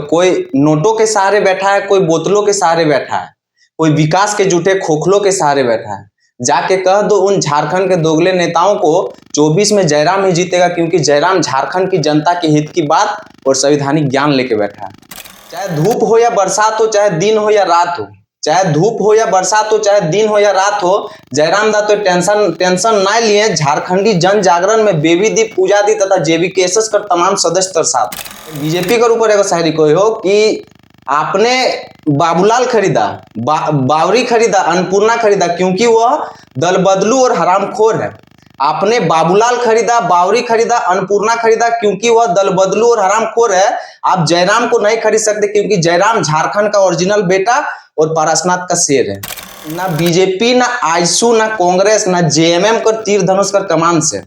कोई नोटों के सहारे बैठा है, कोई बोतलों के सहारे बैठा है, कोई विकास के झूठे खोखलों के सहारे बैठा है। जाके कह दो उन झारखंड के दोगले नेताओं को 24 में जयराम ही जीतेगा, क्योंकि जयराम झारखंड की जनता के हित की बात और संवैधानिक ज्ञान लेके बैठा है। चाहे धूप हो या बरसात हो, चाहे दिन हो या रात हो, चाहे धूप हो या बरसात हो, चाहे दिन हो या रात हो, जयराम दा तो टेंशन ना लिए झारखंडी जन जागरण में बेबी दी पूजा दी तथा जेबीकेएसएस कर तमाम सदस्य साथ। बीजेपी के ऊपर एगो शायरी कोई हो कि आपने बाबूलाल खरीदा, बावरी खरीदा, अन्नपूर्णा खरीदा, क्योंकि वह दल बदलू और हरामखोर है। आपने बाबूलाल खरीदा, बावरी खरीदा, अन्नपूर्णा खरीदा, क्योंकि वह दल बदलू और हरामखोर है। आप जयराम को नहीं खरीद सकते, क्योंकि जयराम झारखंड का ओरिजिनल बेटा और पारसनाथ का शेर है। ना बीजेपी, ना आईसू, ना कांग्रेस, ना जेएमएम कर तीर धनुष कर कमान से,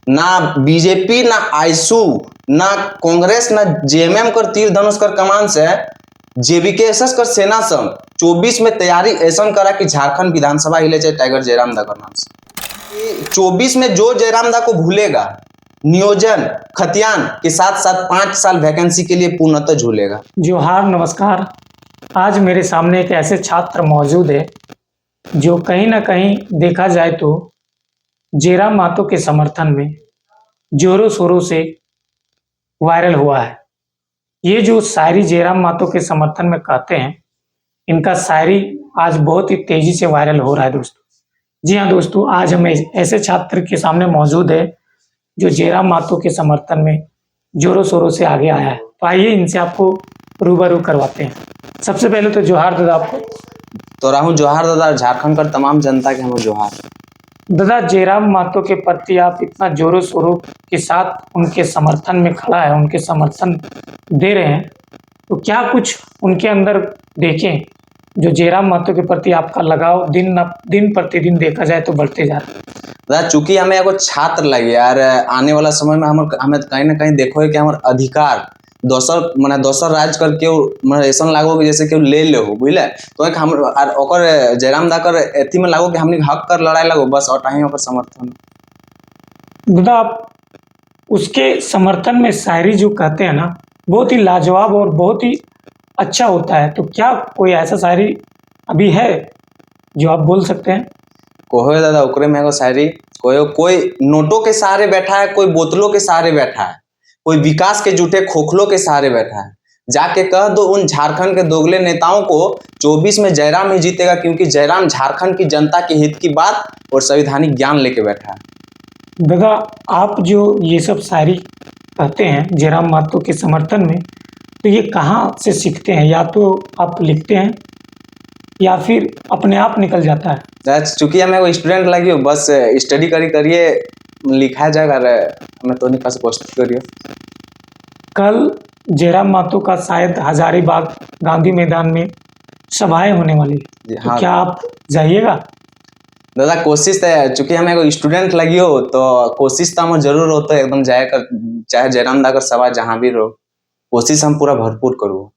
ना बीजेपी, ना आईसू, ना कांग्रेस, ना जेएमएम कर तीर धनुष कर कमान से, जेबीकेएसएस कर सेना संघ 24 में तैयारी ऐसा करा कि झारखंड विधानसभा हिले जाए टाइगर जयराम दा कर नाम से। 24 में जो जयराम दा को भूलेगा, नियोजन खतियान के साथ साथ 5 साल वैकेंसी के लिए पूर्णतः झूलेगा। जोहार, नमस्कार। आज मेरे सामने एक ऐसे छात्र मौजूद है जो कहीं ना कहीं देखा जाए तो जयराम महतो के समर्थन में जोरों शोरों से वायरल हुआ है। ये जो शायरी जयराम महतो के समर्थन में कहते हैं, इनका शायरी आज बहुत ही तेजी से वायरल हो रहा है दोस्तों। जी हाँ दोस्तों, आज हम ऐसे छात्र के सामने मौजूद है जो जयराम महतो के समर्थन में जोरों शोरों से आगे आया है। तो आइए इनसे आपको रूबरू करवाते हैं। सबसे पहले तो जोहार दादा आपको। तो राहुल जोहार दादा, झारखंड कर तमाम जनता के हम जोहार। दादा, जयराम महतो के प्रति आप इतना जोरों शोरों के साथ उनके समर्थन में खड़ा है, उनके समर्थन दे रहे हैं, तो क्या कुछ उनके अंदर देखें जो जयराम महतो के प्रति आपका लगाव दिन प्रतिदिन देखा जाए तो बढ़ते जा रहा है? चूंकि हमें एगो छात्र लगे यार, आने वाला समय में हमें कहीं ना कहीं देखो है कि हमारे अधिकार दोसर राज्य कर के ऐसा लागो कि जैसे केहू ले हो बुझले, तो हम ओकर जयराम दा कर एथी में लागो कि हमनी हक कर लड़ाई लगो, बस अटाही ओकर समर्थन। दादा, आप उसके समर्थन में शायरी जो कहते हैं ना, बहुत ही लाजवाब और बहुत ही अच्छा होता है। तो क्या कोई ऐसा शायरी अभी है जो आप बोल सकते हैं? कोई दादा ओकरे में एगो शायरी कोई नोटों के सहारे बैठा है, कोई बोतलों के सहारे बैठा है, कोई विकास के झूठे खोखलों के सहारे बैठा है। जाके कह दो उन झारखंड के दोगले नेताओं को 24 में जयराम ही जीतेगा, क्योंकि जयराम झारखंड की जनता के हित की बात और संवैधानिक ज्ञान लेके बैठा है। दादा, आप जो ये सब शायरी कहते हैं जयराम महतो के समर्थन में, तो ये कहाँ से सीखते हैं? या तो आप लिखते हैं या फिर अपने आप निकल जाता है? चूंकि हमें वो स्टूडेंट लगी हो, बस स्टडी करिए लिखा जाएगा। हमें तो नहीं पास कोशिश करिए। कल जयराम महतो का शायद हजारीबाग गांधी मैदान में सभाएं होने वाली है, तो क्या आप जाइएगा? दादा कोशिश है, चूंकि हमें एगो स्टूडेंट लगी हो तो कोशिश तो हम जरूर होता है एकदम जाए कर, चाहे जयराम दा कर सभा जहां भी रहो, कोशिश हम पूरा भरपूर करूँ।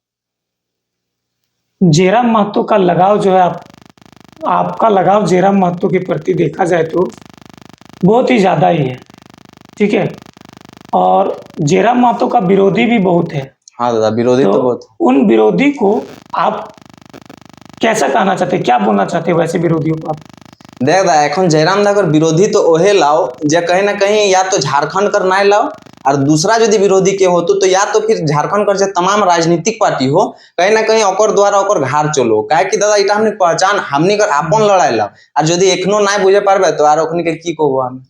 जयराम महतो का लगाव जो है, आपका लगाव जयराम महतो के प्रति देखा जाए तो बहुत ही ज़्यादा ही है, ठीक है। और जयराम महतो का विरोधी भी बहुत है। हाँ दादा, विरोधी तो बहुत। उन विरोधी को आप कैसा कहना चाहते हैं, क्या बोलना चाहते हैं वैसे विरोधियों को आप? देख दा एखन जयराम दा कर विरोधी तो ओहे लाओ जे कहीं ना कहीं या तो झारखंड कर ना लाओ, और दूसरा यदि विरोधी के हो तो या तो फिर झारखंड कर तमाम राजनीतिक पार्टी हो कहीं ना कहीं ओकर द्वारा ओकर घर चलो, काहे कि दादा इटा हमनी पहचान हमनी कर आपन लड़ाई लाओ, और यदि एखनो ना बुझे पारबे तो आर ओखनी के की कहबो हम।